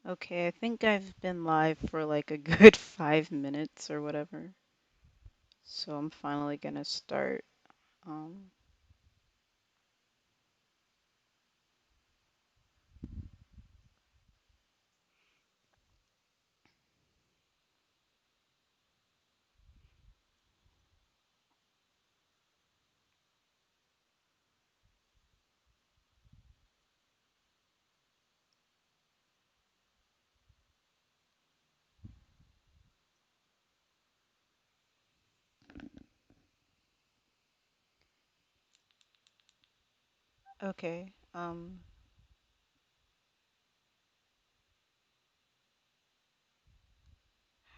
Okay, I think I've been live for like a good 5 minutes or whatever. So I'm finally gonna start. Um, okay.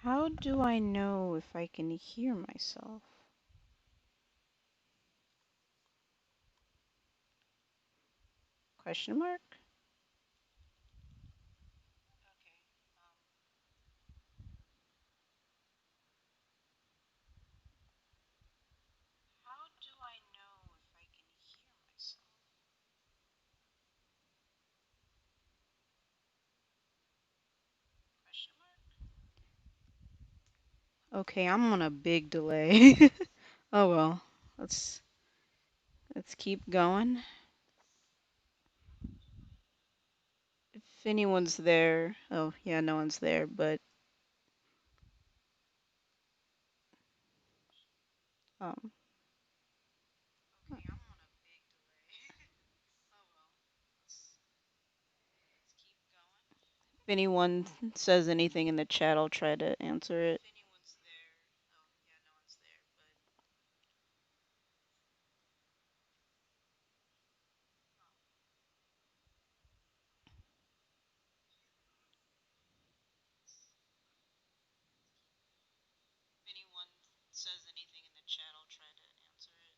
How do I know if I can hear myself? Question mark? How do I know if I can hear myself? Question mark? Okay, I'm on a big delay. Oh well. Let's let's keep going. If anyone's there. Oh, yeah, no one's there, but um if anyone says anything in the chat, I'll try to answer it. If anyone says anything in the chat, I'll try to answer it.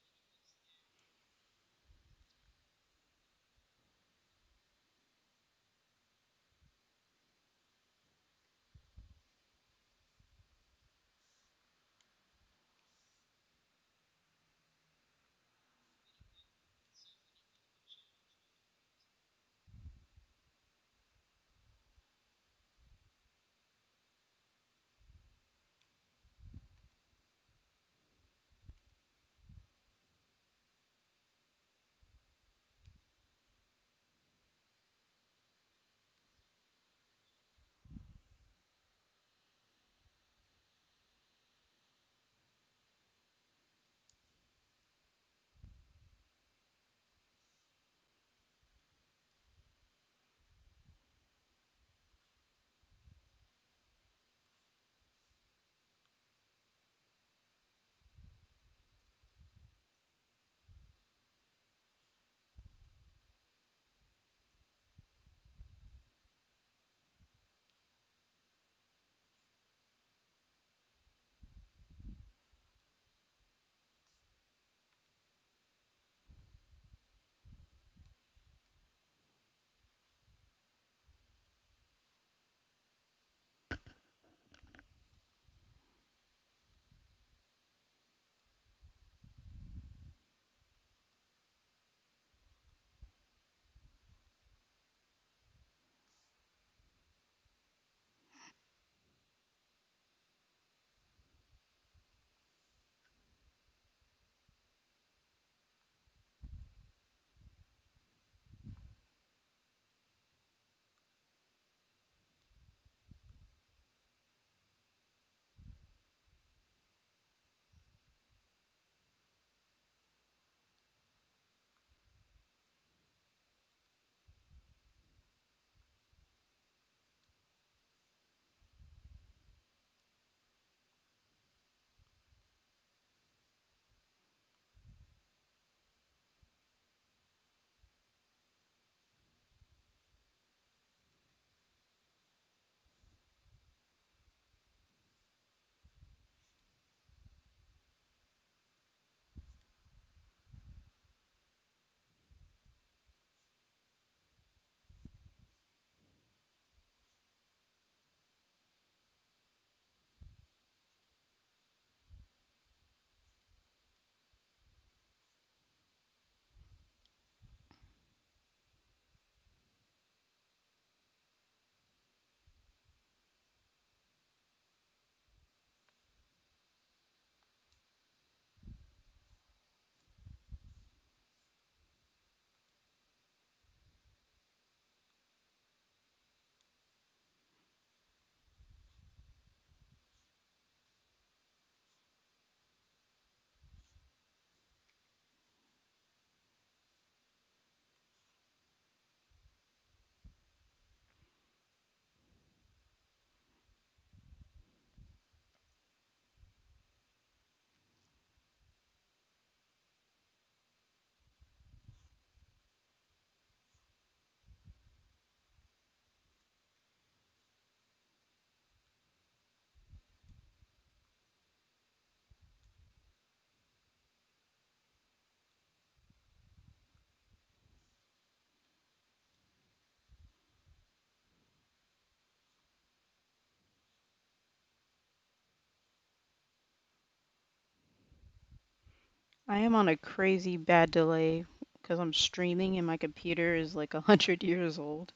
I am on a crazy bad delay because I'm streaming and my computer is like 100 years old.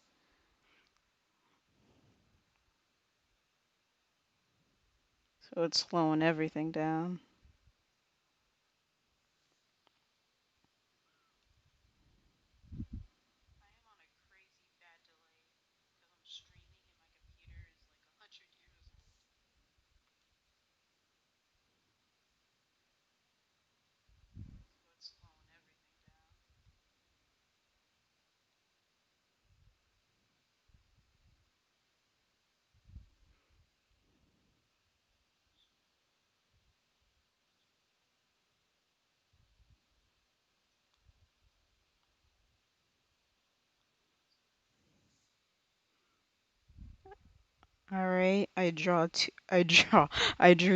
So it's slowing everything down. All right, I drew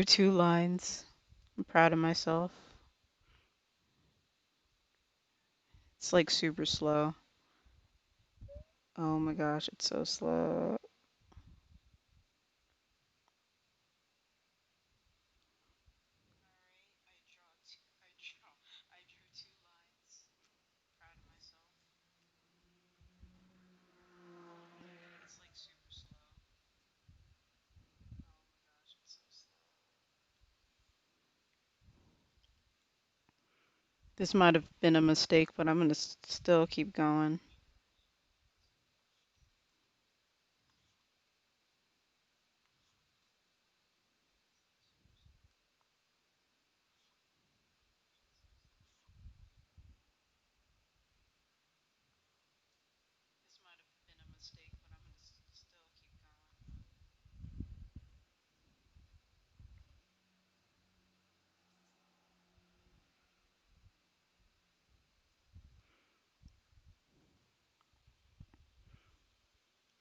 2 lines. I'm proud of myself. It's like super slow. Oh my gosh, it's so slow. This might have been a mistake, but I'm gonna still keep going.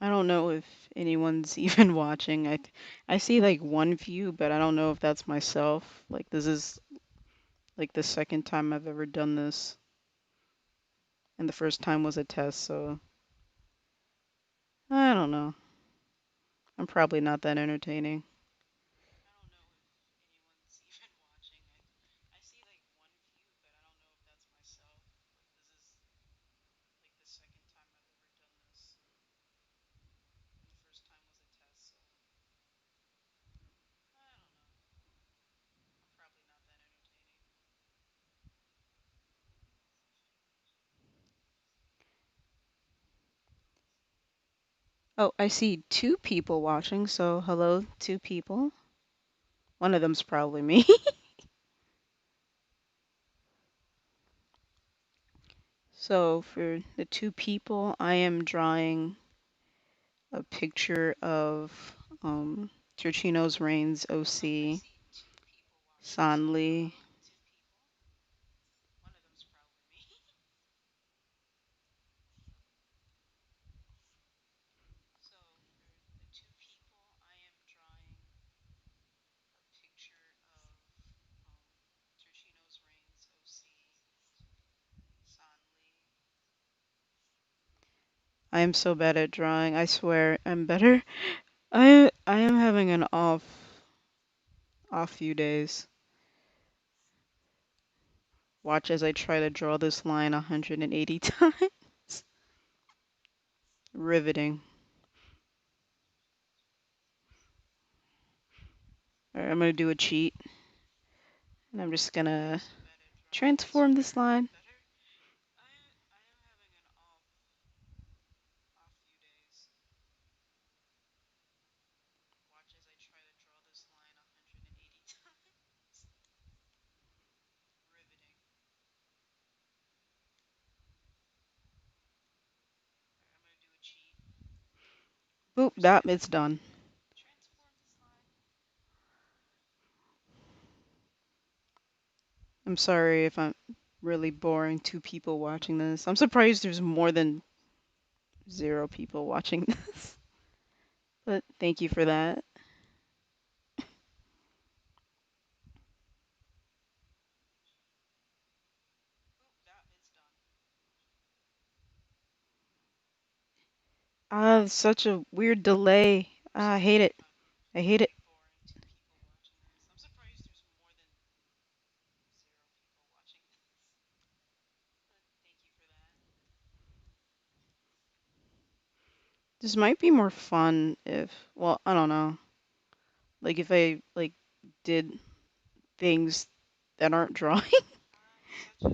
I don't know if anyone's even watching. I see like one view, but I don't know if that's myself. Like this is like the second time I've ever done this, and the first time was a test, so I don't know. I'm probably not that entertaining. Oh, I see 2 people watching, so hello, 2 people. One of them's probably me. So for the 2 people, I am drawing a picture of Turchino's Reigns OC, Sanli. I am so bad at drawing. I swear I'm better. I am having an off few days. Watch as I try to draw this line 180 times. Riveting. All right, I'm gonna do a cheat, and I'm just gonna transform this line. Boop, that it's done. I'm sorry if I'm really boring 2 people watching this. I'm surprised there's more than 0 people watching this. But thank you for that. Ah, such a weird delay. Ah, I hate it. I hate it. This might be more fun if, well, I don't know. Like if I like did things that aren't drawing. All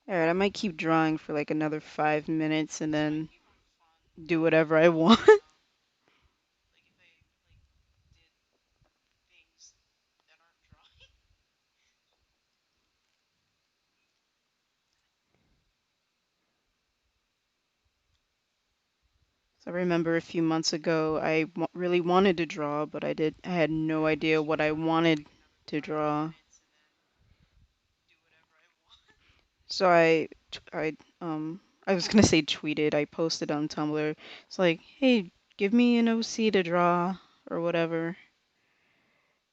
right, I might keep drawing for like another 5 minutes and then do whatever I want. So I remember a few months ago, really wanted to draw, but I had no idea what I wanted to draw. So I was gonna say tweeted. I posted on Tumblr. It's like, hey, give me an OC to draw or whatever.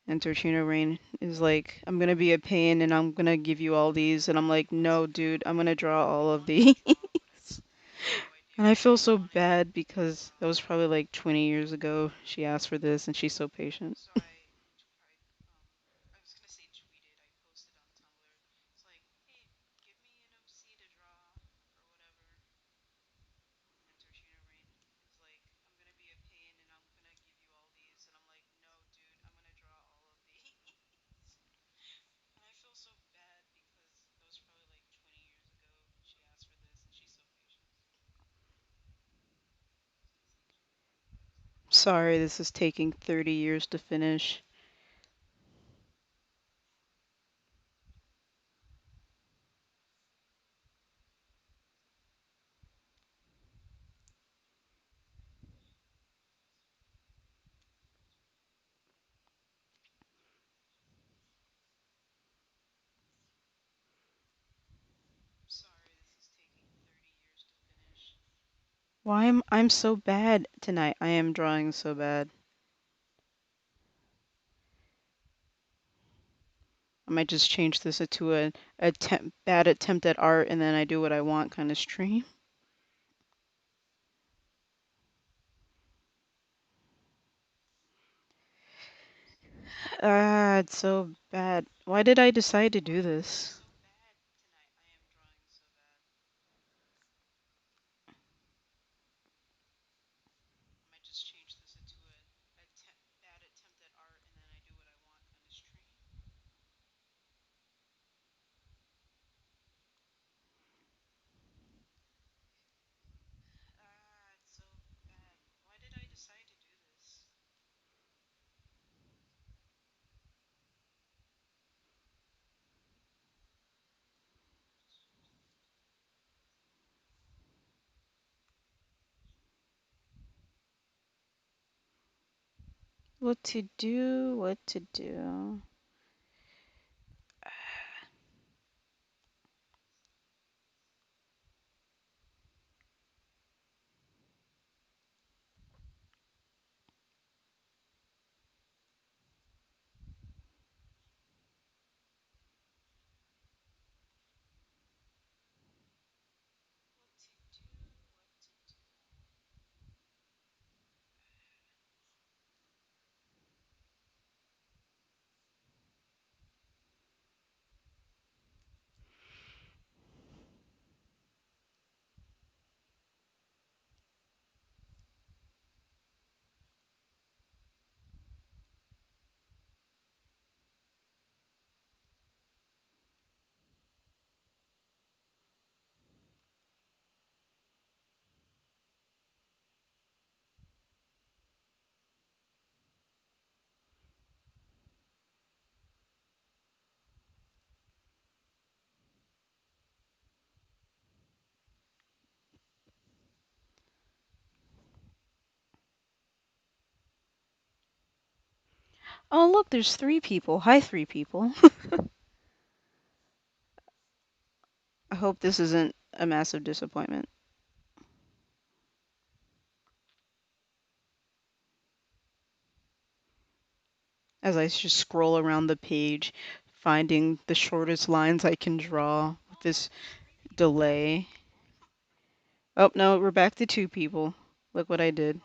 And Torchino Rain is like, I'm gonna be a pain and I'm gonna give you all these. And I'm like, no, dude, I'm gonna draw all of these. And I feel so bad because that was probably like 20 years ago. She asked for this and she's so patient. Sorry, this is taking 30 years to finish. Why am I'm so bad tonight? I am drawing so bad. I might just change this to a bad attempt at art and then I do what I want kind of stream. Ah, it's so bad. Why did I decide to do this? What to do? What to do? Oh, look, there's three people. Hi, three people. I hope this isn't a massive disappointment. As I just scroll around the page, finding the shortest lines I can draw with this delay. Oh, no, we're back to two people. Look what I did.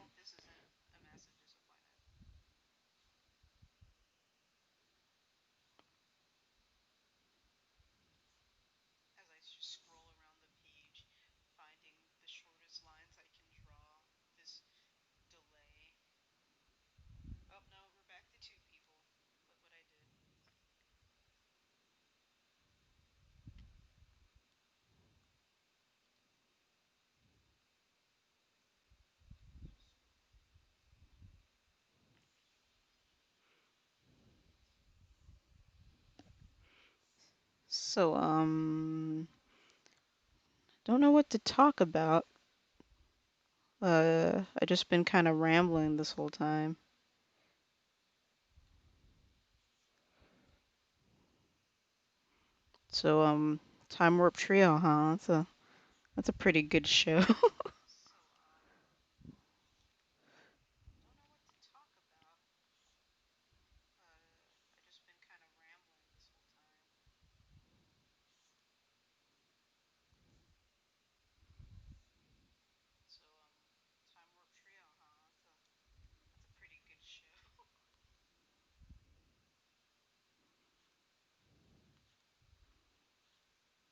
So, don't know what to talk about. I just been kind of rambling this whole time. So, Time Warp Trio, huh? That's a pretty good show.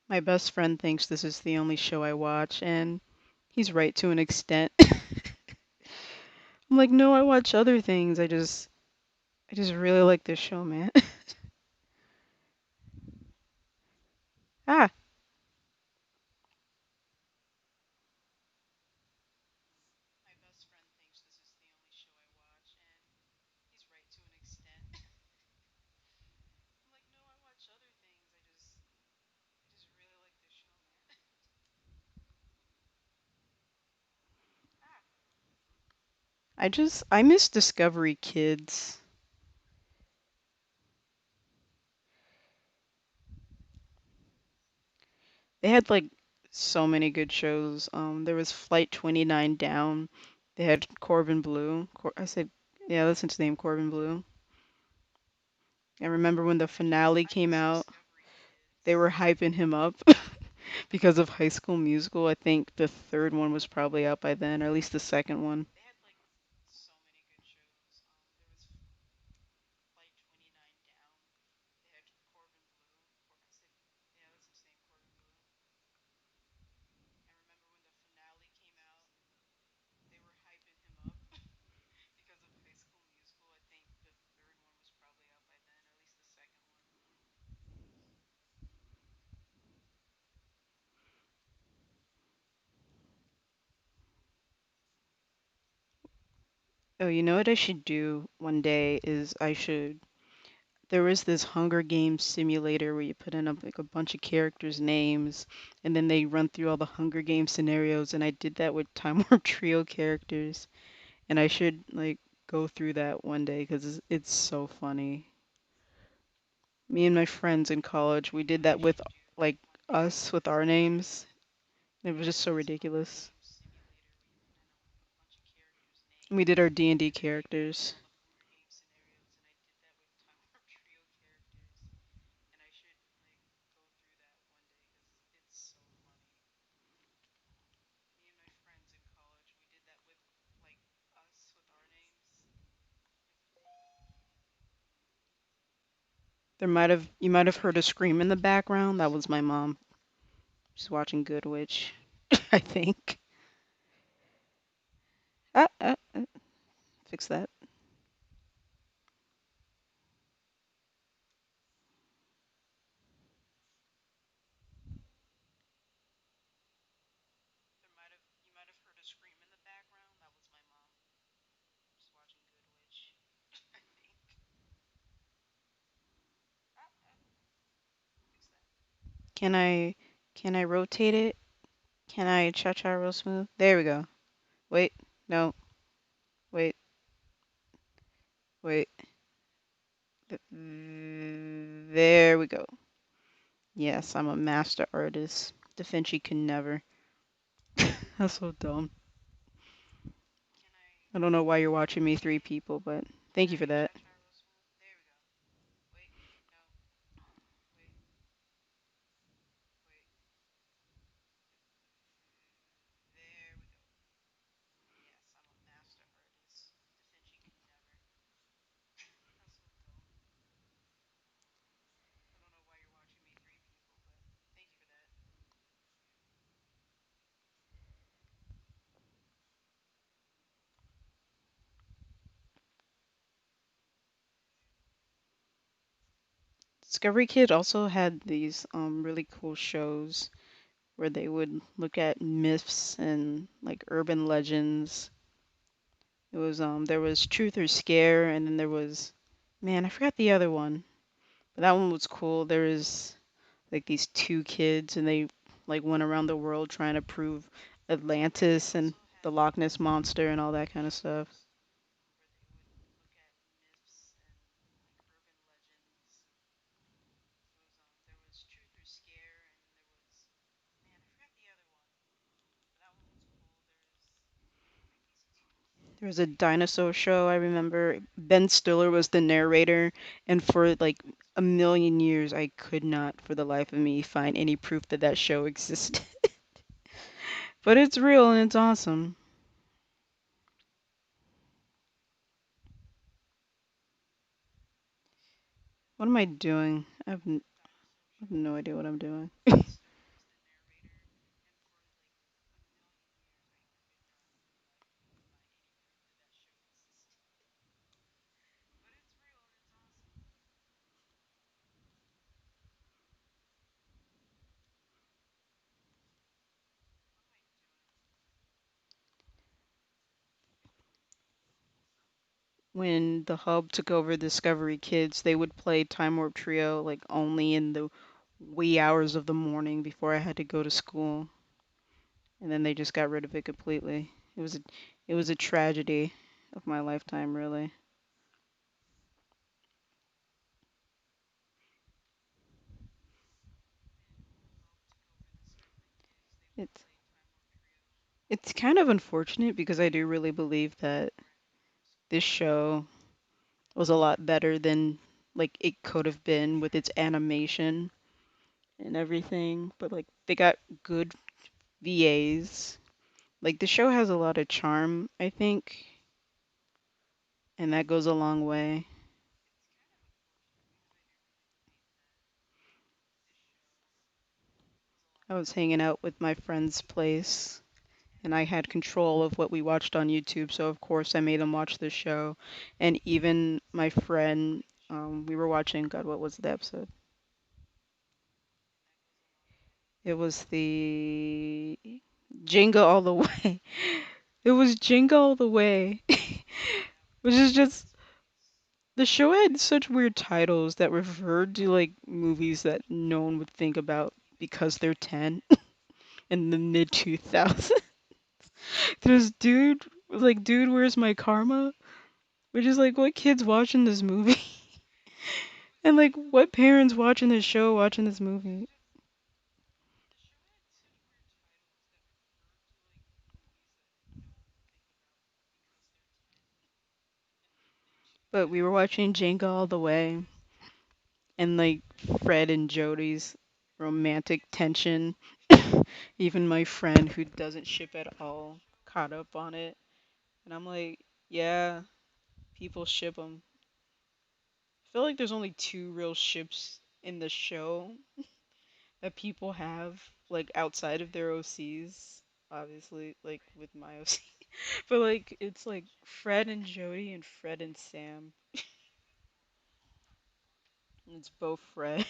My best friend thinks this is the only show I watch, and he's right to an extent. I'm like, no, I watch other things. I just really like this show, man. Ah, I miss Discovery Kids. They had like so many good shows. There was Flight 29 Down. They had Corbin Blue. I said, yeah, that's his name, Corbin Blue. I remember when the finale came out, they were hyping him up because of High School Musical. I think the third one was probably out by then, or at least the second one. Oh, you know what I should do one day is there was this Hunger Games simulator where you put in like a bunch of characters' names and then they run through all the Hunger Games scenarios, and I did that with Time Warp Trio characters, and I should like go through that one day because it's so funny. Me and my friends in college, we did that with like us with our names. It was just so ridiculous. We did our D&D characters. You might have heard a scream in the background. That was my mom. She's watching Good Witch, I think. Fix that. Can I can I rotate it? Can I cha-cha real smooth? There we go. Wait, no, wait, wait. There we go. Yes, I'm a master artist. Da Vinci can never. That's so dumb. I don't know why you're watching me three people, but thank you for that. Discovery Kid also had these really cool shows where they would look at myths and like urban legends. It was there was Truth or Scare, and then there was, man, I forgot the other one, but that one was cool. There was like these two kids, and they like went around the world trying to prove Atlantis and the Loch Ness monster and all that kind of stuff. There was a dinosaur show I remember. Ben Stiller was the narrator, and for like a million years, I could not, for the life of me, find any proof that that show existed. But it's real and it's awesome. What am I doing? I have no idea what I'm doing. When the hub took over Discovery Kids, they would play Time Warp Trio like only in the wee hours of the morning before I had to go to school, and then they just got rid of it completely. It was a tragedy of my lifetime, really. It's it's kind of unfortunate because I do really believe that this show was a lot better than like it could have been with its animation and everything, but like they got good VAs. Like the show has a lot of charm, I think, and that goes a long way. I was hanging out with my friend's place and I had control of what we watched on YouTube, so of course I made him watch the show. And even my friend, we were watching, God, what was the episode? It was the Jenga All the Way. It was Jenga All the Way, which is just the show had such weird titles that referred to like movies that no one would think about because they're 10 in the mid 2000s. There's dude, where's my karma? Which is like, what kids watching this movie? And like, what parents watching this show, watching this movie? But we were watching Jenga all the way, and like Fred and Jody's romantic tension. Even my friend who doesn't ship at all caught up on it. And I'm like, yeah, people ship them. I feel like there's only two real ships in the show that people have, like outside of their OCs. Obviously, like with my OC. But like, it's like Fred and Jody and Fred and Sam. And it's both Fred.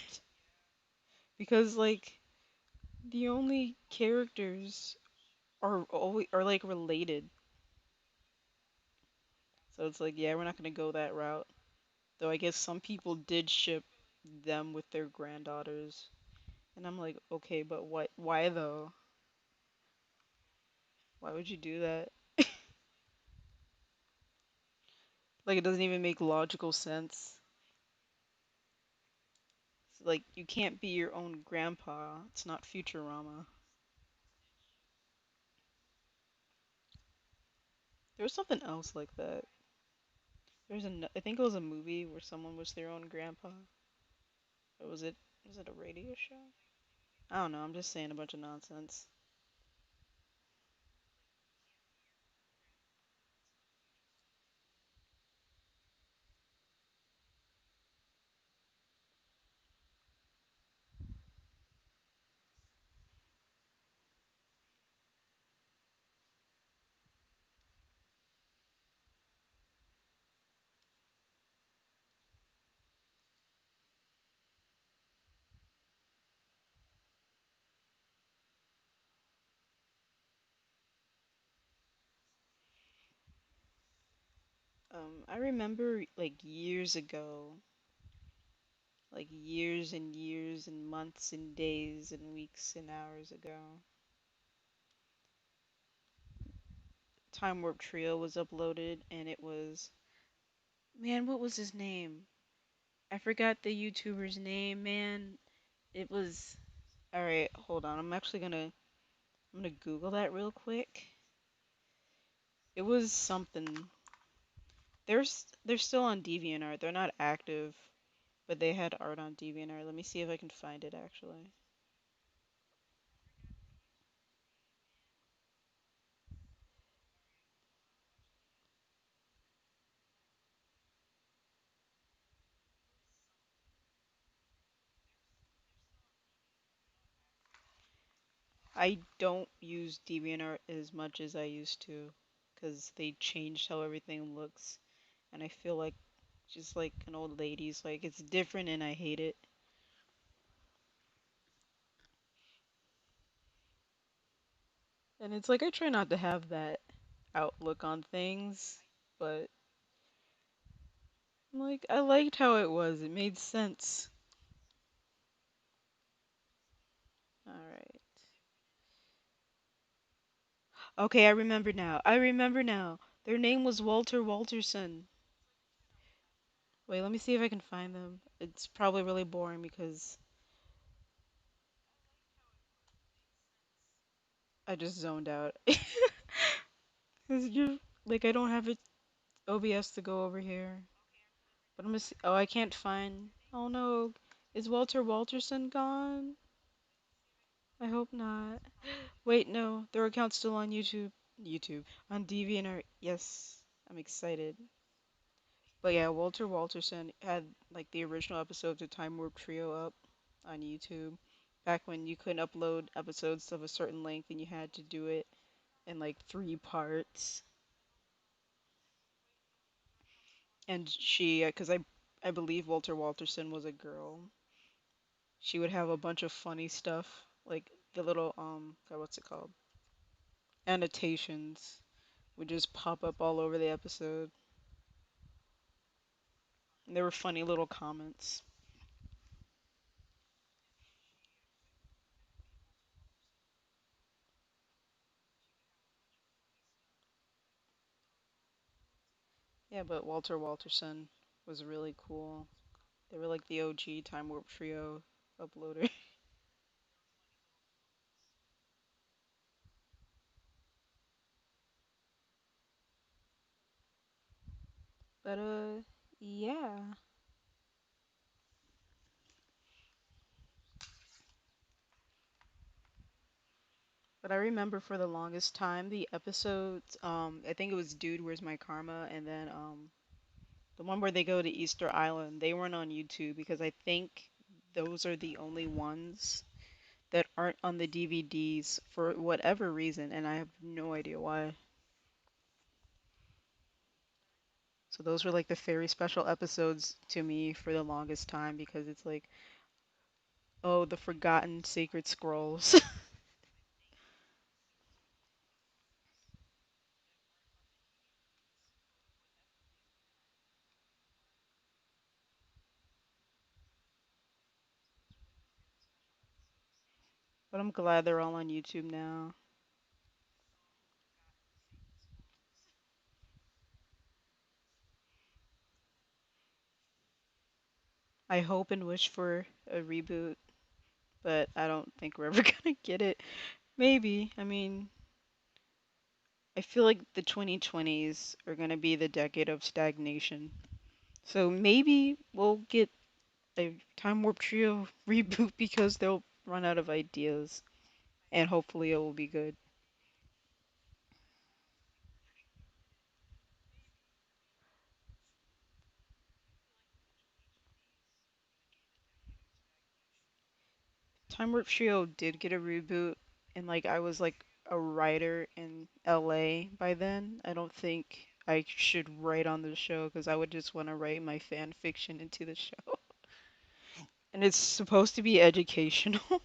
Because like, the only characters are always are like related. So it's like, yeah, we're not gonna go that route. Though I guess some people did ship them with their granddaughters. And I'm like, okay, but what? Why though? Why would you do that? Like, it doesn't even make logical sense. It's like, you can't be your own grandpa. It's not Futurama. There was something else like that. I think it was a movie where someone was their own grandpa. Or was it a radio show? I don't know. I'm just saying a bunch of nonsense. I remember like years ago, like years and years and months and days and weeks and hours ago. Time Warp Trio was uploaded and it was, man, what was his name? I forgot the YouTuber's name, man. It was, all right, hold on. I'm gonna Google that real quick. It was something. They're still on DeviantArt. They're not active, but they had art on DeviantArt. Let me see if I can find it actually. I don't use DeviantArt as much as I used to, because they changed how everything looks, and I feel like just like an old lady's like it's different and I hate it. And it's like I try not to have that outlook on things, but like I liked how it was. It made sense. All right. Okay, I remember now. I remember now. Their name was Walter Walterson. Wait, let me see if I can find them. It's probably really boring because I just zoned out. Cause you like I don't have it OBS to go over here. But I'm gonna see. Oh, I can't find. Oh no, is Walter Walterson gone? I hope not. Wait, no, their account's still on YouTube. YouTube on DeviantArt. Yes, I'm excited. But yeah, Walter Walterson had like the original episodes of Time Warp Trio up on YouTube back when you couldn't upload episodes of a certain length and you had to do it in like 3 parts. And she, because I believe Walter Walterson was a girl, she would have a bunch of funny stuff, like the little God, what's it called? Annotations would just pop up all over the episode. And there were funny little comments. Yeah, but Walter Walterson was really cool. They were like the OG Time Warp Trio uploader. But yeah. But I remember for the longest time the episodes, I think it was Dude, Where's My Karma, and then the one where they go to Easter Island, they weren't on YouTube because I think those are the only ones that aren't on the DVDs for whatever reason, and I have no idea why. So those were like the very special episodes to me for the longest time because it's like, oh, the forgotten sacred scrolls. But I'm glad they're all on YouTube now. I hope and wish for a reboot, but I don't think we're ever gonna get it. Maybe. I mean, I feel like the 2020s are gonna be the decade of stagnation. So maybe we'll get a Time Warp Trio reboot because they'll run out of ideas, and hopefully it will be good. Time Warp Trio did get a reboot, and like I was like a writer in LA by then. I don't think I should write on the show because I would just want to write my fan fiction into the show. And it's supposed to be educational,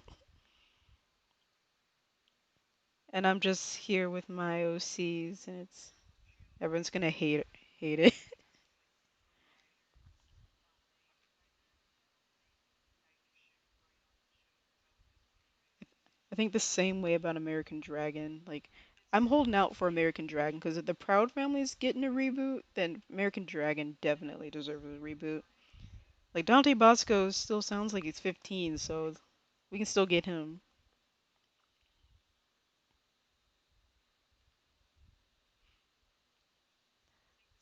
and I'm just here with my OCs, and it's everyone's gonna hate it. I think the same way about American Dragon. Like, I'm holding out for American Dragon because if the Proud Family's getting a reboot, then American Dragon definitely deserves a reboot. Like, Dante Bosco still sounds like he's 15, so we can still get him.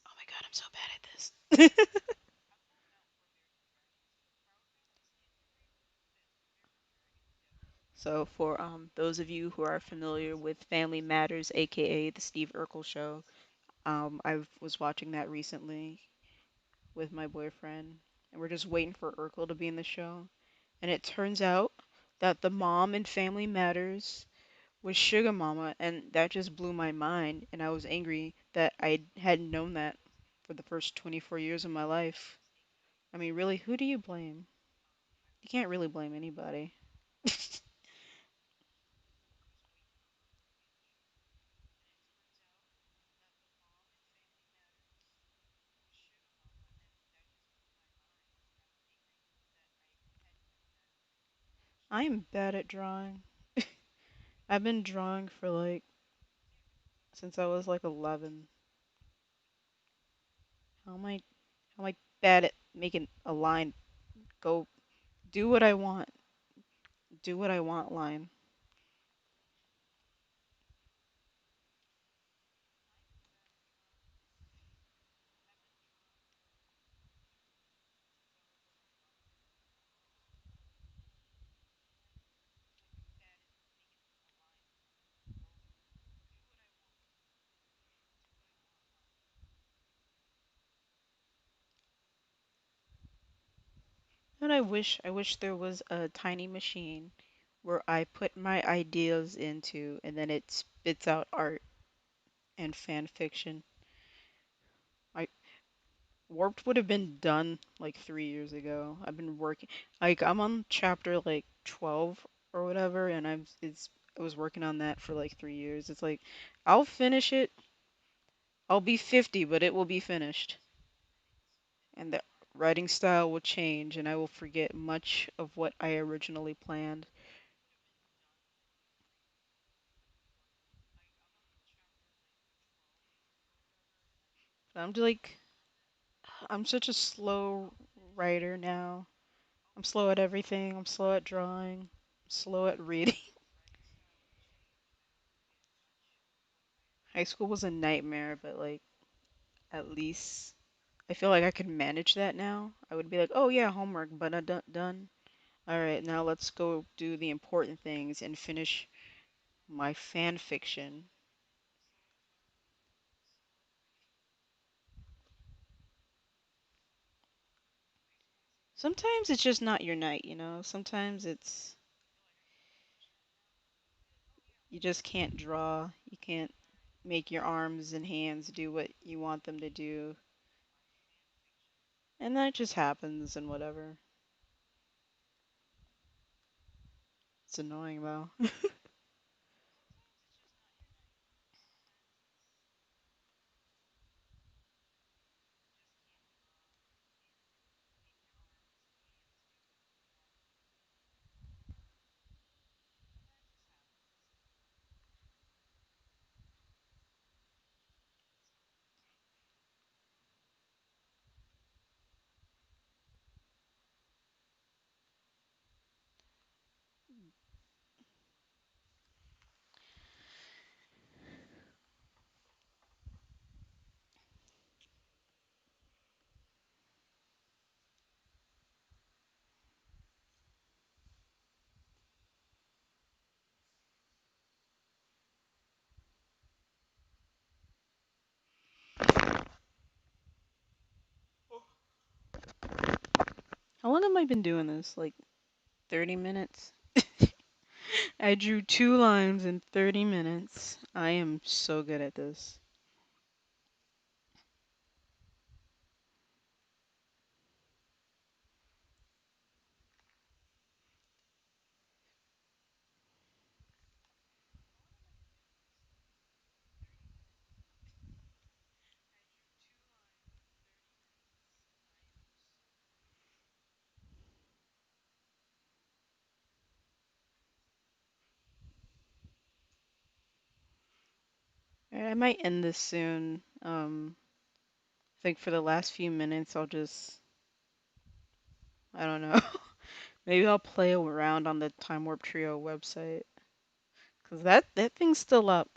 Oh my god, I'm so bad at this. So, for those of you who are familiar with Family Matters, aka the Steve Urkel show, I was watching that recently with my boyfriend, and we're just waiting for Urkel to be in the show. And it turns out that the mom in Family Matters was Sugar Mama, and that just blew my mind. And I was angry that I hadn't known that for the first 24 years of my life. I mean, really, who do you blame? You can't really blame anybody. I am bad at drawing. I've been drawing for like since I was like 11. How am I how am I bad at making a line go do what I want, do what I want line? And I wish there was a tiny machine where I put my ideas into and then it spits out art and fan fiction. I Warped would have been done like 3 years ago. I've been working like I'm on chapter like 12 or whatever, and I was working on that for like 3 years. It's like I'll finish it. I'll be 50, but it will be finished, and the writing style will change, and I will forget much of what I originally planned. I'm just like I'm such a slow writer now. I'm slow at everything. I'm slow at drawing. I'm slow at reading. High school was a nightmare, but like at least I feel like I could manage that now. I would be like, oh yeah, homework, but done. All right, now let's go do the important things and finish my fan fiction. Sometimes it's just not your night, you know? Sometimes it's you just can't draw. You can't make your arms and hands do what you want them to do. And that just happens and whatever. It's annoying though. How long have I been doing this? Like 30 minutes? I drew 2 lines in 30 minutes. I am so good at this. right, I might end this soon. I think for the last few minutes, I'll just, I don't know. Maybe I'll play around on the Time Warp Trio website because that thing's still up.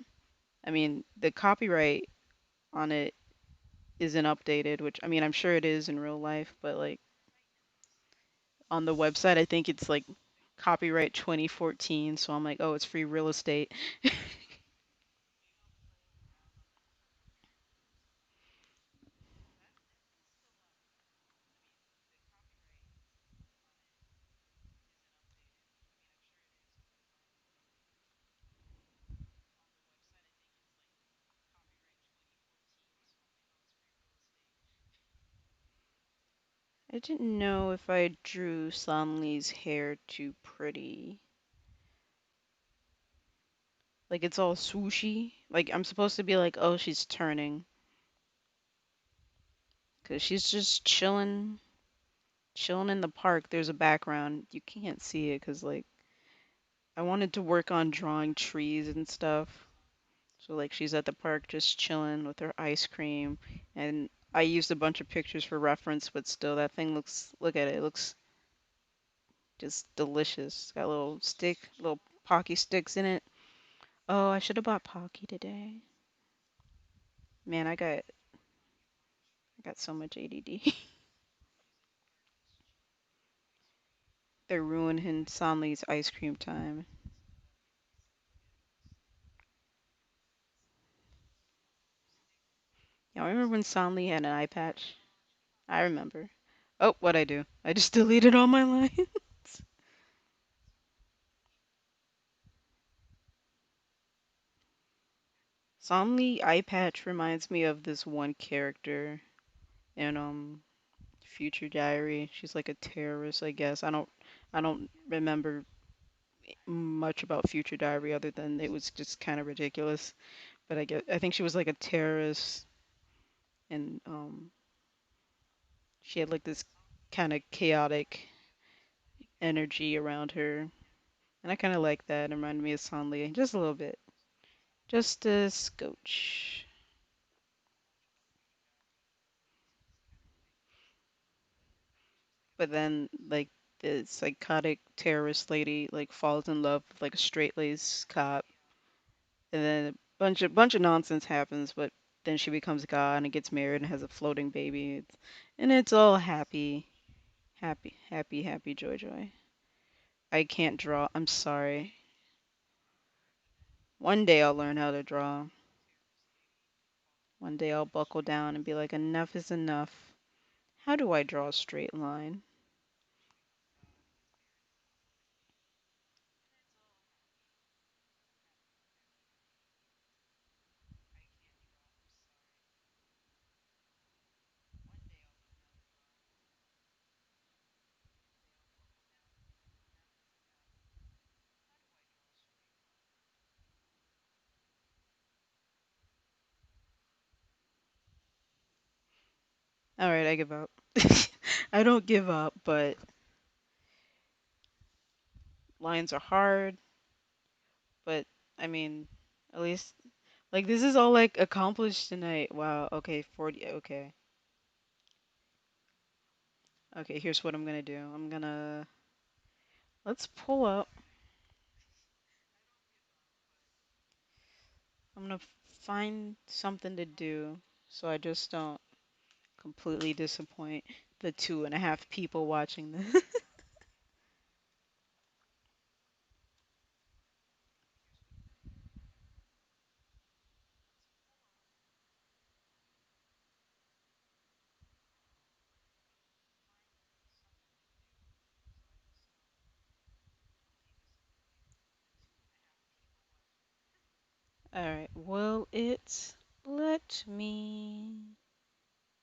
I mean, the copyright on it isn't updated, which I mean, I'm sure it is in real life, but like on the website, I think it's like copyright 2014. So I'm like, oh, it's free real estate. I didn't know if I drew Sanli's hair too pretty. Like it's all swooshy. Like I'm supposed to be like, oh, she's turning. Because she's just chilling in the park. There's a background. You can't see it because like I wanted to work on drawing trees and stuff. So like she's at the park just chilling with her ice cream, and I used a bunch of pictures for reference, but still that thing looks, look at it, it looks just delicious. Got little Pocky sticks in it. Oh, I should have bought Pocky today. Man, I got so much ADD. They're ruining Sonley's ice cream time. Yeah, I remember when Sonley had an eye patch. I remember. Oh, what'd I do? I just deleted all my lines. Sonley eye patch reminds me of this one character in Future Diary. She's like a terrorist, I guess. I don't remember much about Future Diary other than it was just kind of ridiculous. But I think she was like a terrorist, and she had like this kind of chaotic energy around her, and I kind of like that. It reminded me of Sanli just a little bit, just a scotch. But then like the psychotic terrorist lady like falls in love with like a straight laced cop, and then a bunch of nonsense happens. But then she becomes God and gets married and has a floating baby. And it's all happy, happy, happy, happy, joy, joy. I can't draw. I'm sorry. One day I'll learn how to draw. One day I'll buckle down and be like, enough is enough. How do I draw a straight line? All right, I give up. I don't give up, but lines are hard. But I mean, at least like this is all like accomplished tonight. Wow. Okay, 40. Okay. Okay, here's what I'm gonna do. Let's pull up. I'm gonna find something to do so I just don't completely disappoint the 2.5 people watching this. All right. Will it let me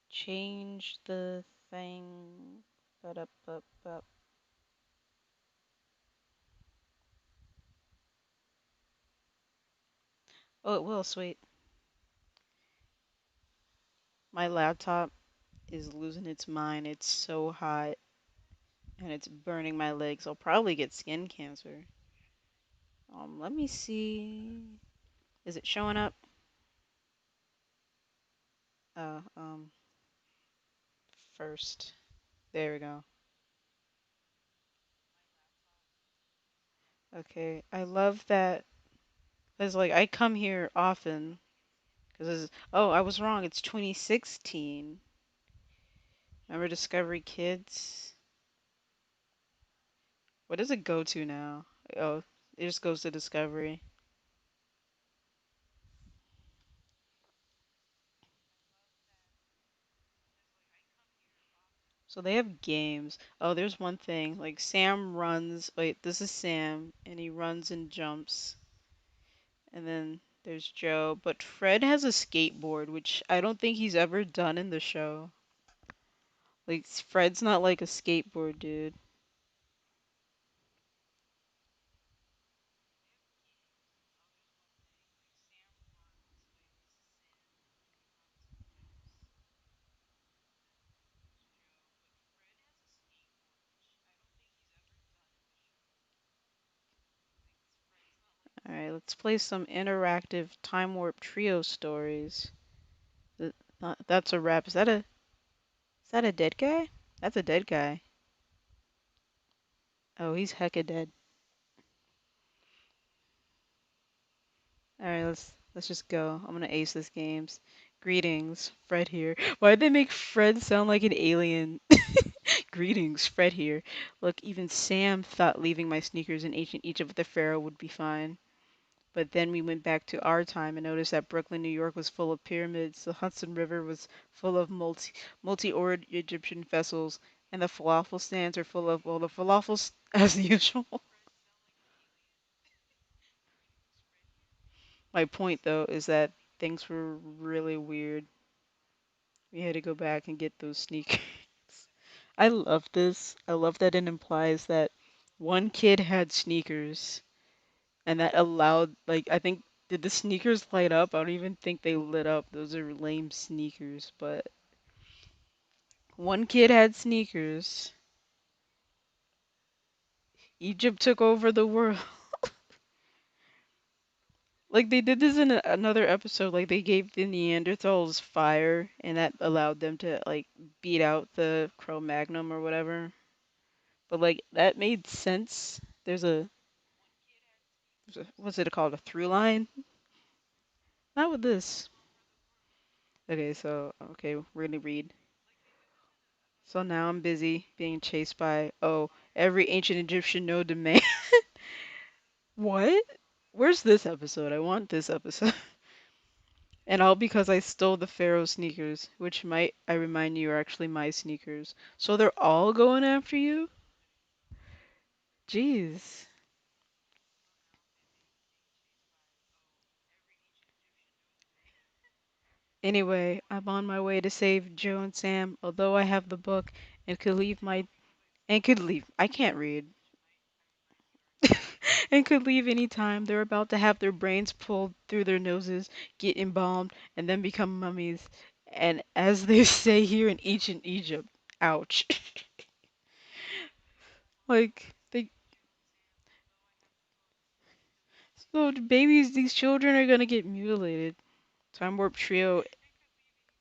change the thing? Ba-da-ba-ba. Oh, it will. Sweet. My laptop is losing its mind. It's so hot and it's burning my legs. I'll probably get skin cancer. Let me see. Is it showing up? Uh, um, First. There we go. Okay. I love that. Cause like I come here often. Cause oh, I was wrong. It's 2016. Remember Discovery Kids? What does it go to now? Oh, it just goes to Discovery. So they have games. Oh, there's one thing. Like Sam runs. Wait, this is Sam, and he runs and jumps. And then there's Joe. But Fred has a skateboard, which I don't think he's ever done in the show. Like Fred's not like a skateboard dude. All right, let's play some interactive time warp trio stories. That's a wrap. Is that a dead guy? That's a dead guy. Oh, he's hecka dead. All right, let's just go. I'm gonna ace this games. Greetings, Fred here. Why'd they make Fred sound like an alien? Greetings, Fred here. Look, even Sam thought leaving my sneakers in ancient Egypt with the pharaoh would be fine. But then we went back to our time and noticed that Brooklyn, New York was full of pyramids, the Hudson River was full of multi-ored Egyptian vessels, and the falafel stands are full of, well, the falafels as usual. My point, though, is that things were really weird. We had to go back and get those sneakers. I love this. I love that it implies that one kid had sneakers and that allowed, like, I think, did the sneakers light up? I don't even think they lit up. Those are lame sneakers, but one kid had sneakers. Egypt took over the world. Like they did this in another episode. Like they gave the Neanderthals fire, and that allowed them to like beat out the Cro-Magnon or whatever. But like that made sense. What's it called? A through line? Not with this. Okay, so okay, we're gonna read. So now I'm busy being chased by every ancient Egyptian known to man. What? Where's this episode? I want this episode. And all because I stole the Pharaoh sneakers, which might I remind you are actually my sneakers. So they're all going after you? Jeez. Anyway, I'm on my way to save Joe and Sam, although I have the book and could leave my and could leave. I can't read. And could leave any time. They're about to have their brains pulled through their noses, get embalmed, and then become mummies. And as they say here in ancient Egypt, ouch. Like they so the babies, these children are gonna get mutilated. Time Warp Trio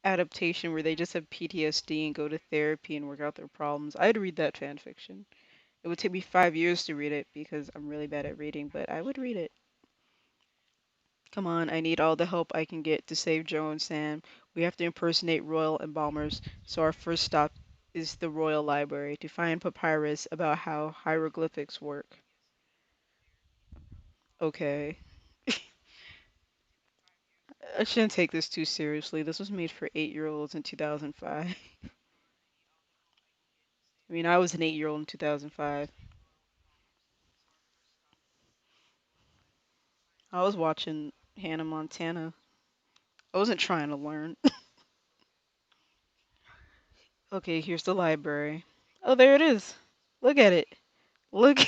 adaptation where they just have PTSD and go to therapy and work out their problems. I'd read that fan fiction. It would take me 5 years to read it because I'm really bad at reading, but I would read it. Come on, I need all the help I can get to save Joe and Sam. We have to impersonate royal embalmers, so our first stop is the Royal Library to find papyrus about how hieroglyphics work. Okay. I shouldn't take this too seriously. This was made for 8-year-olds in 2005. I mean, I was an 8-year-old in 2005. I was watching Hannah Montana. I wasn't trying to learn. Okay, here's the library. Oh, there it is. Look at it. Look.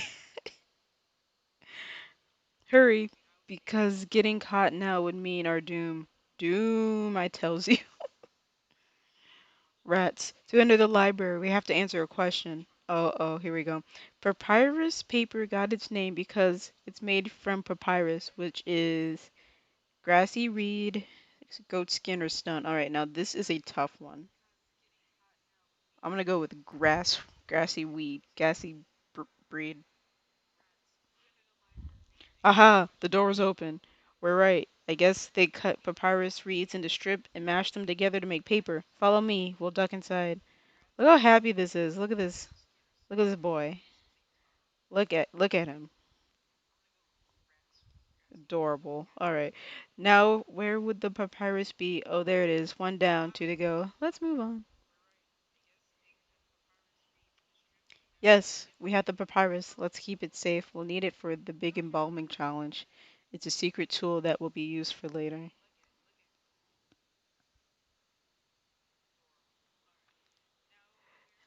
Hurry, because getting caught now would mean our doom. Doom, I tells you. Rats. To enter the library, we have to answer a question. Oh, here we go. Papyrus paper got its name because it's made from papyrus, which is grassy reed, Goat skin or stun. All right, now this is a tough one. I'm gonna go with grassy weed, breed. Aha! The door was open. We're right. I guess they cut papyrus reeds into strip and mashed them together to make paper. Follow me. We'll duck inside. Look how happy this is. Look at this. Look at this boy. Look at him. Adorable. All right. Now, where would the papyrus be? Oh, there it is. One down, two to go. Let's move on. Yes, we have the papyrus. Let's keep it safe. We'll need it for the big embalming challenge. It's a secret tool that will be used for later.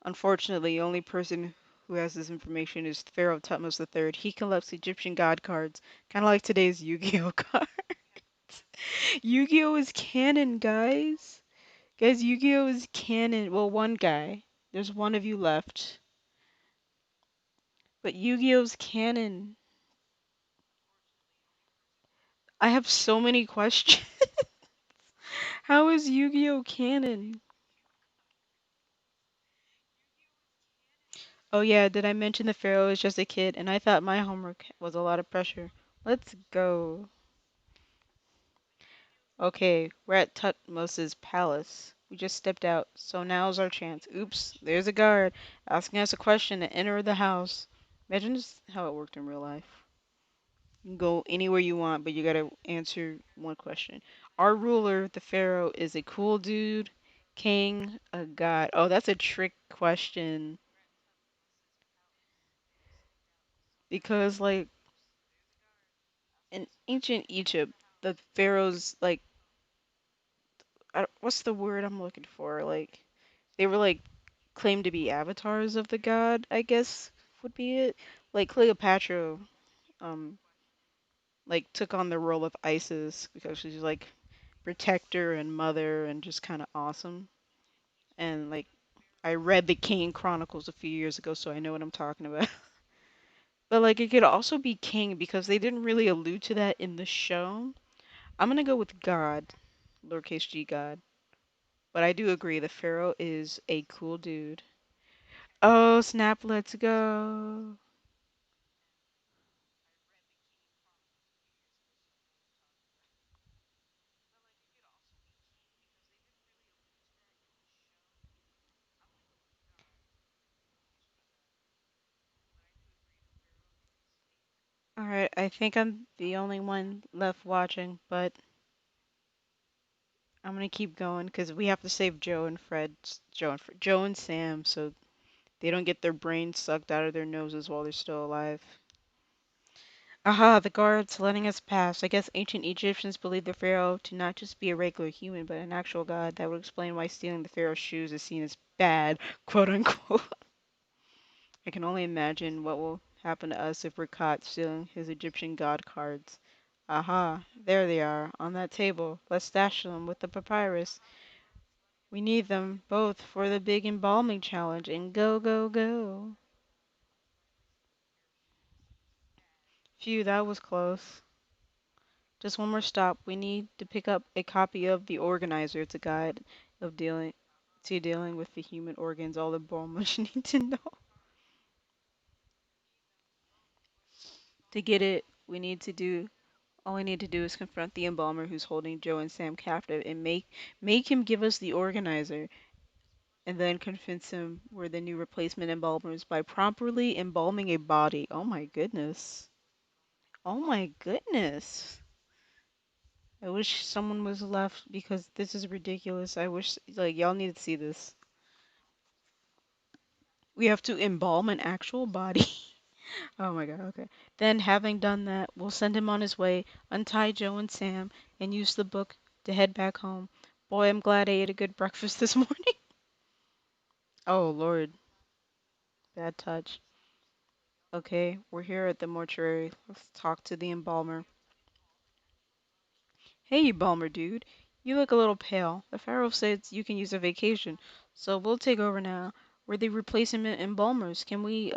Unfortunately, the only person who has this information is Pharaoh Tutmos III. He collects Egyptian god cards, kind of like today's Yu-Gi-Oh cards. Yu-Gi-Oh is canon, guys. Guys, Yu-Gi-Oh is canon. Well, one guy. There's one of you left. But Yu-Gi-Oh's canon. I have so many questions. How is Yu-Gi-Oh canon? Oh yeah, did I mention the Pharaoh is just a kid and I thought my homework was a lot of pressure. Let's go. Okay, we're at Tutmosis palace. We just stepped out, so now's our chance. Oops, there's a guard asking us a question to enter the house. Imagine just how it worked in real life. You can go anywhere you want, but you gotta answer one question. Our ruler, the Pharaoh, is a cool dude, king, a god. Oh, that's a trick question. Because, like, in ancient Egypt, the pharaohs, like, what's the word I'm looking for? Like, they were like claimed to be avatars of the god, I guess would be it. Like Cleopatra, um, like took on the role of Isis because she's like protector and mother and just kind of awesome. And like I read the King Chronicles a few years ago, so I know what I'm talking about. But like it could also be king because they didn't really allude to that in the show. I'm gonna go with God, lowercase g God. But I do agree the Pharaoh is a cool dude. Oh snap, let's go. All right, I think I'm the only one left watching, but I'm gonna keep going because we have to save Joe and Sam, so they don't get their brains sucked out of their noses while they're still alive. Aha, the guards letting us pass. I guess ancient Egyptians believed the pharaoh to not just be a regular human, but an actual god. That would explain why stealing the pharaoh's shoes is seen as bad, quote unquote. I can only imagine what will happen to us if we're caught stealing his Egyptian god cards. Aha, there they are, on that table. Let's stash them with the papyrus. We need them both for the big embalming challenge and go, go, go. Phew, that was close. Just one more stop. We need to pick up a copy of The Organizer. It's a guide of dealing with the human organs, all the embalmers need to know. To get it, all we need to do is confront the embalmer who's holding Joe and Sam captive and make him give us the organizer and then convince him we're the new replacement embalmers by properly embalming a body. Oh my goodness. Oh my goodness. I wish someone was left because this is ridiculous. I wish like y'all need to see this. We have to embalm an actual body. Oh my god, okay. Then having done that, we'll send him on his way, untie Joe and Sam, and use the book to head back home. Boy, I'm glad I ate a good breakfast this morning. Oh Lord, bad touch. Okay, we're here at the mortuary. Let's talk to the embalmer. Hey, embalmer dude. You look a little pale. The pharaoh says you can use a vacation, so we'll take over now. We're the replacement embalmers. Can we,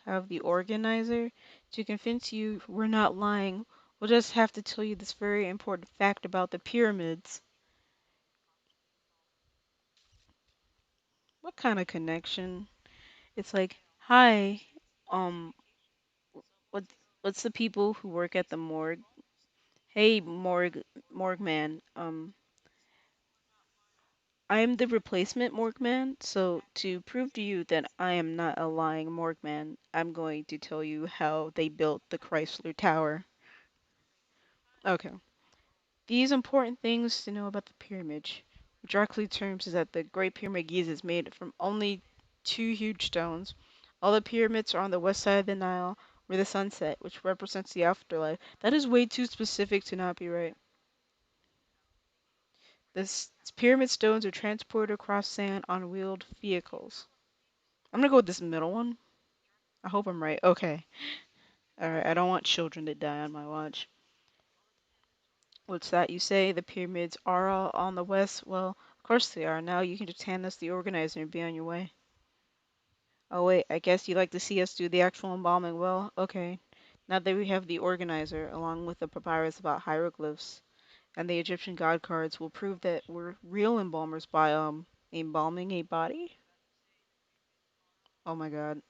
have the organizer? To convince you we're not lying, we'll just have to tell you this very important fact about the pyramids. What kind of connection? It's like, hi, um, what what's the people who work at the morgue? Hey, morgue man. I am the replacement morgue man. So to prove to you that I am not a lying morgue man, I'm going to tell you how they built the Chrysler Tower. Okay. These important things to know about the pyramid, which directly terms is that the Great Pyramid of Giza is made from only two huge stones. All the pyramids are on the west side of the Nile, where the sun set, which represents the afterlife. That is way too specific to not be right. The pyramid stones are transported across sand on wheeled vehicles. I'm gonna go with this middle one. I hope I'm right. Okay. Alright, I don't want children to die on my watch. What's that you say? The pyramids are all on the west? Well, of course they are. Now you can just hand us the organizer and be on your way. Oh wait, I guess you'd like to see us do the actual embalming. Well, okay. Now that we have the organizer, along with the papyrus about hieroglyphs and the Egyptian god cards, will prove that we're real embalmers by embalming a body. Oh my god.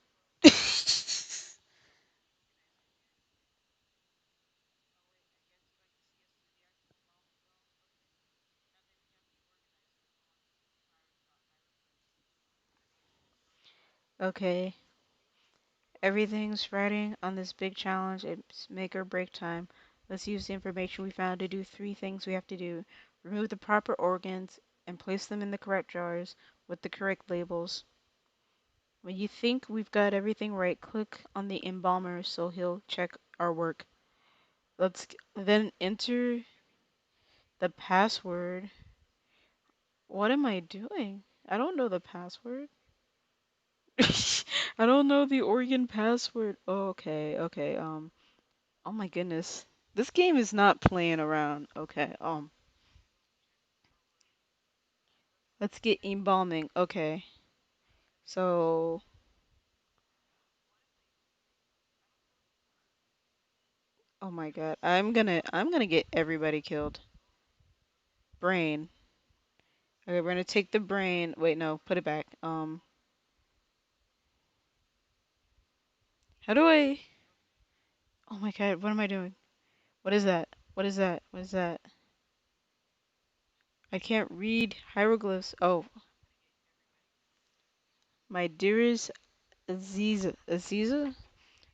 Okay. Everything's riding on this big challenge. It's make or break time. Let's use the information we found to do three things we have to do. Remove the proper organs and place them in the correct jars with the correct labels. When you think we've got everything right, click on the embalmer so he'll check our work. Then enter the password. What am I doing? I don't know the password. I don't know the organ password. Oh, okay, okay. Oh my goodness. This game is not playing around. Okay, let's get embalming. Okay. So, oh my god. I'm gonna get everybody killed. Brain. Okay, we're gonna take the brain. Wait, no, put it back. How do I? Oh my god, what am I doing? What is that? What is that? What is that? I can't read hieroglyphs. Oh, my dearest Aziza,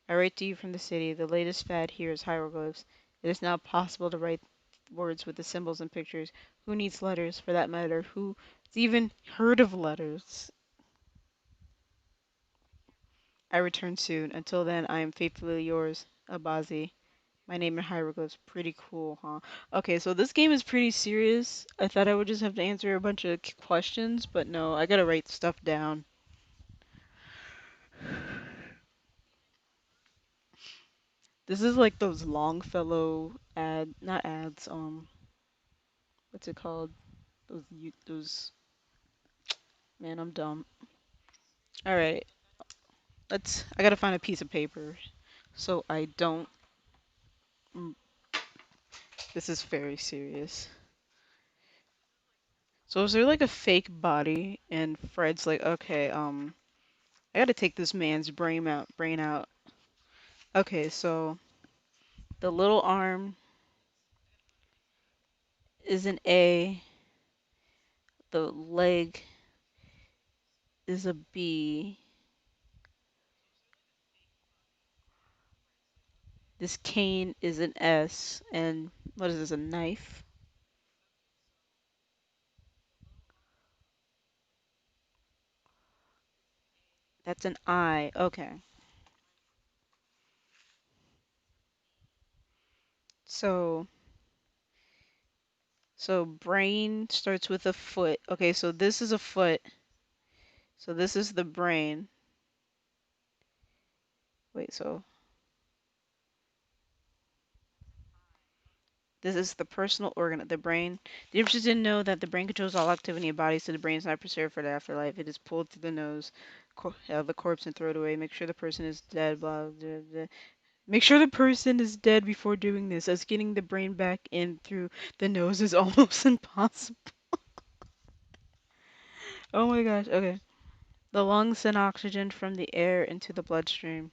I write to you from the city. The latest fad here is hieroglyphs. It is now possible to write words with the symbols and pictures. Who needs letters, for that matter? Who's even heard of letters? I return soon. Until then, I am faithfully yours, Abazi. My name in hieroglyphs. Pretty cool, huh? Okay, so this game is pretty serious. I thought I would just have to answer a bunch of questions, but no, I gotta write stuff down. This is like those Longfellow not ads, what's it called? Those, man, I'm dumb. All right, I gotta find a piece of paper so I don't, mm, this is very serious. So is there like a fake body and Fred's like, okay, I gotta take this man's brain out. Okay, so the little arm is an A, the leg is a B, this cane is an S, and what is this, a knife? That's an I. Okay. So so brain starts with a foot. Okay, so this is a foot. So this is the brain. Wait, so this is the personal organ of the brain. The Egyptians didn't know that the brain controls all activity in bodies, so the brain is not preserved for the afterlife. It is pulled through the nose, the corpse, and thrown away. Make sure the person is dead. Blah, blah, blah. Make sure the person is dead before doing this, as getting the brain back in through the nose is almost impossible. Oh my gosh. Okay. The lungs send oxygen from the air into the bloodstream.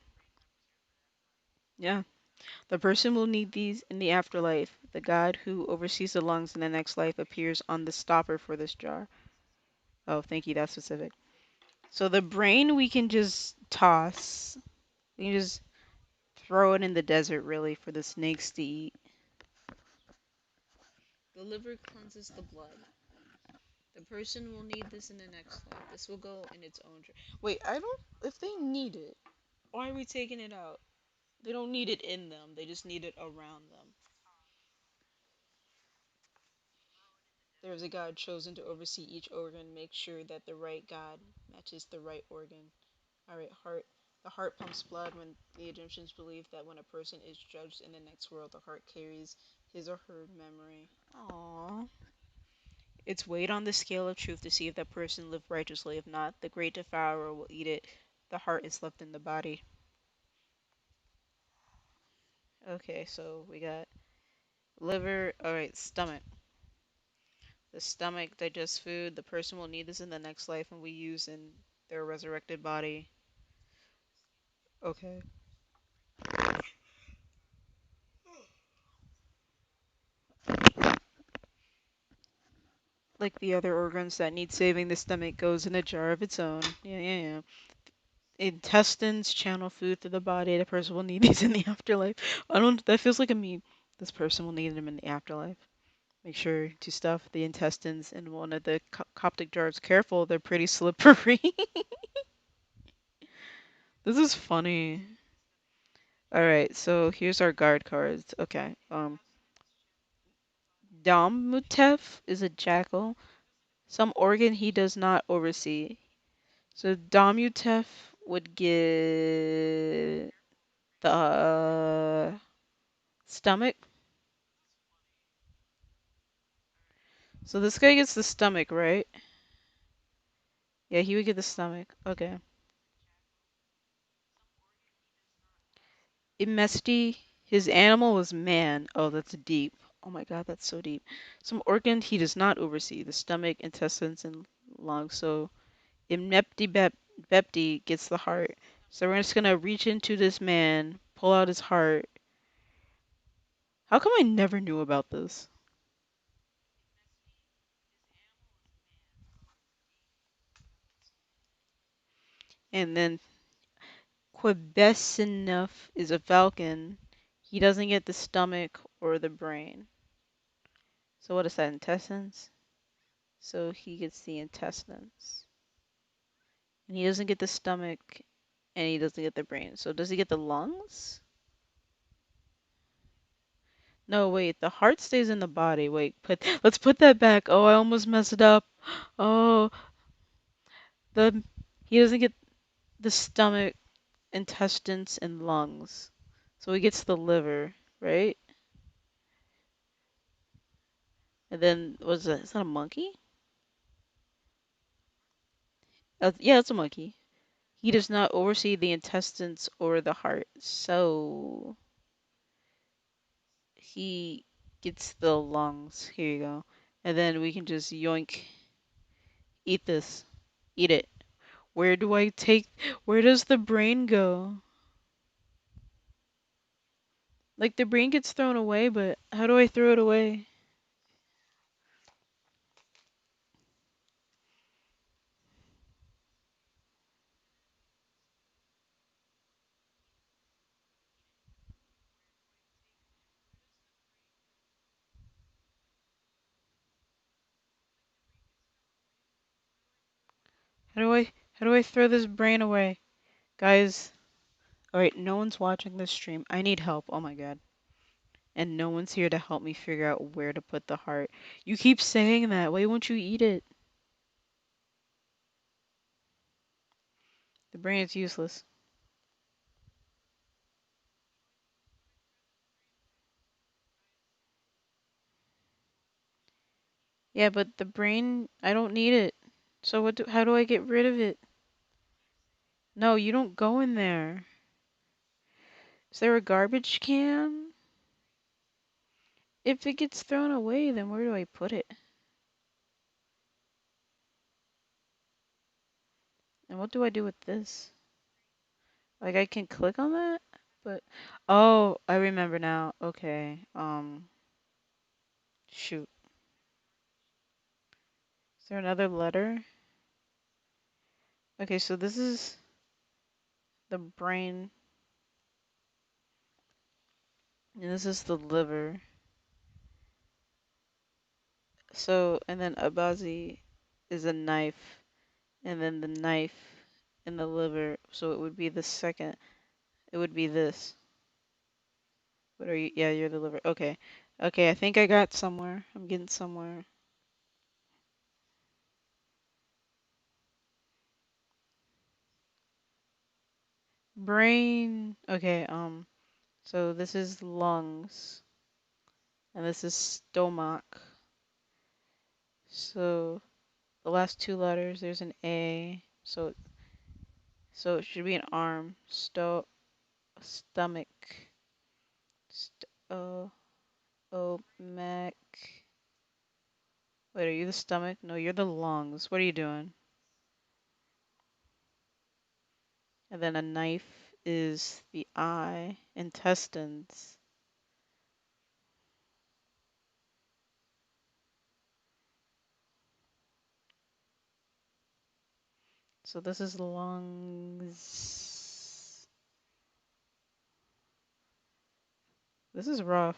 Yeah. The person will need these in the afterlife. The god who oversees the lungs in the next life appears on the stopper for this jar. Oh, thank you. That's specific. So the brain we can just toss. We can just throw it in the desert, really, for the snakes to eat. The liver cleanses the blood. The person will need this in the next life. This will go in its own. Wait, I don't. If they need it, why are we taking it out? They don't need it in them. They just need it around them. There is a god chosen to oversee each organ. Make sure that the right god matches the right organ. All right, heart. The heart pumps blood. When the Egyptians believed that when a person is judged in the next world, the heart carries his or her memory. Aww. It's weighed on the scale of truth to see if that person lived righteously. If not, the great devourer will eat it. The heart is left in the body. Okay, so we got liver. All right, stomach. The stomach digests food. The person will need this in the next life and we use in their resurrected body. Okay. Like the other organs that need saving, the stomach goes in a jar of its own. Yeah, yeah, yeah. Intestines channel food through the body. The person will need these in the afterlife. I don't. That feels like a meme. This person will need them in the afterlife. Make sure to stuff the intestines in one of the Coptic jars. Careful, they're pretty slippery. This is funny. All right, so here's our guard cards. Okay. Domutef is a jackal. Some organ he does not oversee. So Domutef would get the stomach. So this guy gets the stomach, right? Yeah, he would get the stomach. Okay. Imesti, his animal was man. Oh, that's deep. Oh my god, that's so deep. Some organ he does not oversee, the stomach, intestines, and lungs. So Imnepti Bepti gets the heart. So we're just gonna reach into this man, pull out his heart. How come I never knew about this? And then Quebesinuf is a falcon. He doesn't get the stomach or the brain. So what is that, intestines? So he gets the intestines. And he doesn't get the stomach and he doesn't get the brain. So does he get the lungs? No, wait, the heart stays in the body. Wait, let's put that back. Oh, I almost messed it up. Oh, the he doesn't get the stomach, intestines, and lungs. So he gets the liver, right? And then was that? Is that a monkey? Yeah, it's a monkey. He does not oversee the intestines or the heart, so he gets the lungs. Here you go. And then we can just yoink, eat this, eat it. Where do I take? Where does the brain go? Like the brain gets thrown away, but how do I throw it away? How do I throw this brain away? Guys, all right, no one's watching this stream. I need help. Oh my god. And no one's here to help me figure out where to put the heart. You keep saying that. Why won't you eat it? The brain is useless. Yeah, but the brain, I don't need it. So how do I get rid of it? No, you don't go in there. Is there a garbage can? If it gets thrown away, then where do I put it? And what do I do with this? Like I can click on that? But oh, I remember now. Okay. Shoot. Is there another letter? Okay, so this is the brain and this is the liver. So, and then abazi is a knife, and then the knife in the liver. So it would be the second. It would be this. What are you? Yeah, you're the liver. Okay. Okay, I think I got somewhere. I'm getting somewhere. Brain. Okay, so this is lungs, and this is stomach. So the last two letters, there's an A. So it should be an arm. Stomach. St Mac. Wait, are you the stomach? No, you're the lungs. What are you doing? And then a knife is the eye. Intestines. So this is lungs. This is rough.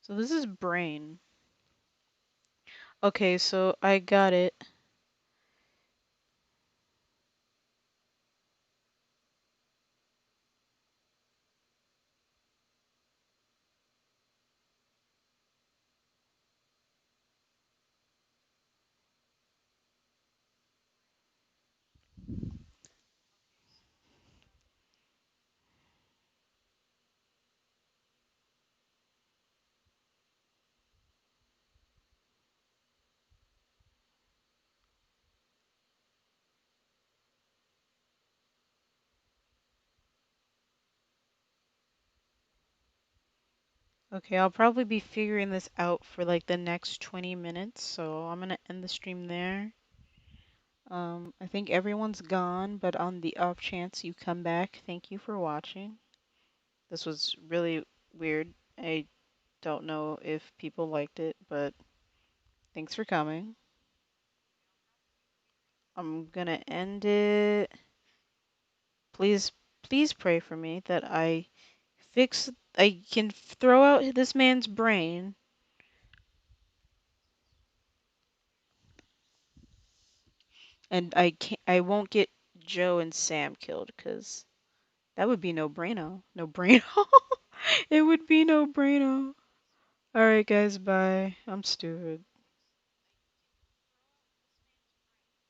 So this is brain. Okay, so I got it. Okay, I'll probably be figuring this out for like the next 20 minutes, so I'm gonna end the stream there. I think everyone's gone, but on the off chance you come back, thank you for watching. This was really weird. I don't know if people liked it, but thanks for coming. I'm gonna end it. Please, please pray for me that I can throw out this man's brain and I won't get Joe and Sam killed because that would be no braino. No braino. It would be no braino. All right, guys, bye. I'm stupid.